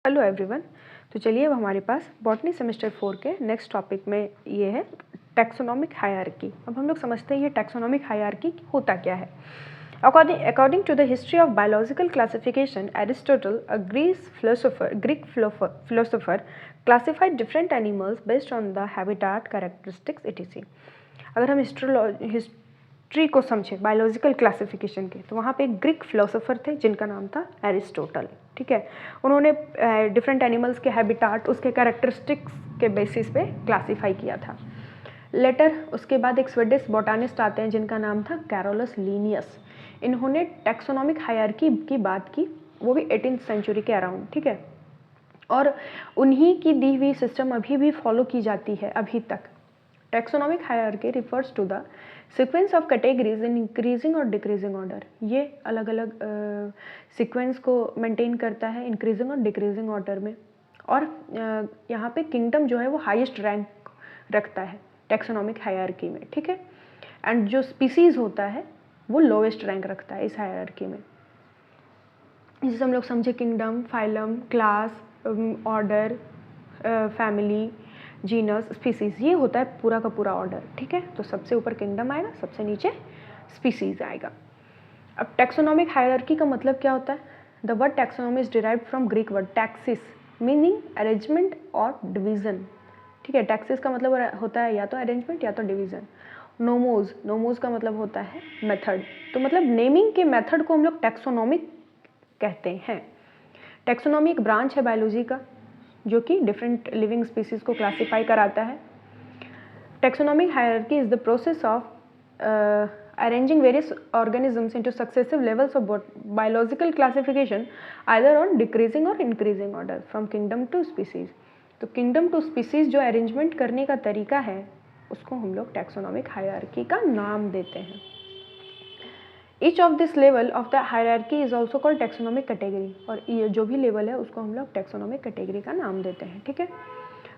Hello everyone. तो चलिए अब हमारे पास बॉटनी सेमेस्टर 4 के नेक्स्ट टॉपिक में ये है टैक्सोनॉमिक हायरार्की। अब हम लोग समझते हैं ये टैक्सोनॉमिक हायरार्की होता क्या है। According to the history of biological classification, Aristotle, a Greek philosopher, classified different animals based on the habitat, characteristics, etc. अगर हम हिस्ट्री को समझें बायोलॉजिकल क्लासिफिकेशन के, तो वहाँ पे एक ग्रीक फिलोसोफर थे जिनका नाम था एरिस्टोटल। ठीक है, उन्होंने डिफरेंट एनिमल्स के हैबिटाट, उसके कैरेक्टरिस्टिक्स के बेसिस पे क्लासीफाई किया था। लेटर उसके बाद एक स्वीडिश बोटानिस्ट आते हैं जिनका नाम था कैरोलस लीनियस। इन्होंने टैक्सोनॉमिक हायरार्की की बात की, वो भी 18th सेंचुरी के अराउंड। ठीक है, और उन्हीं की दी हुई सिस्टम अभी भी फॉलो की जाती है अभी तक। Taxonomic hierarchy refers to the sequence of categories in increasing और डिक्रीजिंग ऑर्डर। ये अलग अलग सीक्वेंस को मेंटेन करता है इंक्रीजिंग और डिक्रीजिंग ऑर्डर में, और यहाँ पे किंगडम जो है वो हाईएस्ट रैंक रखता है टैक्सोनॉमिक हायरार्की में। ठीक है, एंड जो स्पीसीज होता है वो लोवेस्ट रैंक रखता है इस हायरार्की में। जिसे हम लोग समझे kingdom, phylum, class, order, family, genus, species, ये होता है पूरा का पूरा ऑर्डर। ठीक है, तो सबसे ऊपर किंगडम आएगा, सबसे नीचे स्पीसीज आएगा। अब टैक्सोनॉमिक हायरार्की का मतलब क्या होता है? The word taxonomy is derived from Greek word taxis meaning arrangement और डिवीजन। ठीक है, टैक्सिस का मतलब होता है या तो अरेंजमेंट या तो डिवीजन। नोमोज का मतलब होता है मेथड। तो मतलब नेमिंग के मेथड को हम लोग टैक्सोनॉमिक कहते हैं। टैक्सोनॉमी एक ब्रांच है बायोलॉजी का जो कि डिफरेंट लिविंग स्पीसीज को क्लासीफाई कराता है। Taxonomic hierarchy is the process of arranging various organisms into successive levels of biological classification either on decreasing or increasing order from kingdom to species। तो kingdom to species जो arrangement करने का तरीका है उसको हम लोग टैक्सोनॉमिक हायरार्की का नाम देते हैं। Each of this level of the hierarchy is also called taxonomic category, और ये जो भी लेवल है उसको हम लोग टैक्सोनॉमिक कैटेगरी का नाम देते हैं। ठीक है,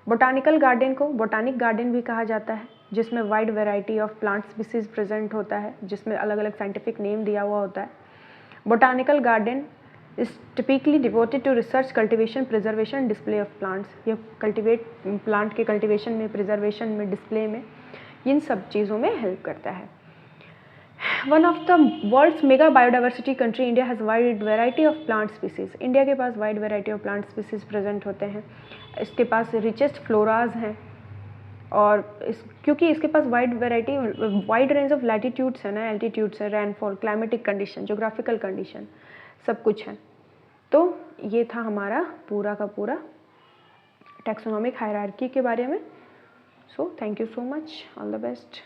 बोटानिकल गार्डन को बोटानिक गार्डन भी कहा जाता है, जिसमें wide variety of plant species present होता है, जिसमें अलग अलग साइंटिफिक नेम दिया हुआ होता है। Botanical garden is typically devoted to research, cultivation, preservation, display of plants. ये प्लांट के कल्टिवेशन में, प्रिजर्वेशन में, डिस्प्ले में, इन सब चीज़ों में हेल्प करता है। One of the world's mega biodiversity country, India has wide variety of plant species। India के पास wide variety of plant species present होते हैं। इसके पास रिचेस्ट फ्लोराज हैं, और क्योंकि इसके पास वाइड रेंज ऑफ लैटिट्यूड्स है ना, एल्टीट्यूड्स है, rainfall, climatic condition, geographical condition, सब कुछ है। तो ये था हमारा पूरा का पूरा टैक्सोनॉमिक हायरार्की के बारे में। So thank you so much, all the best.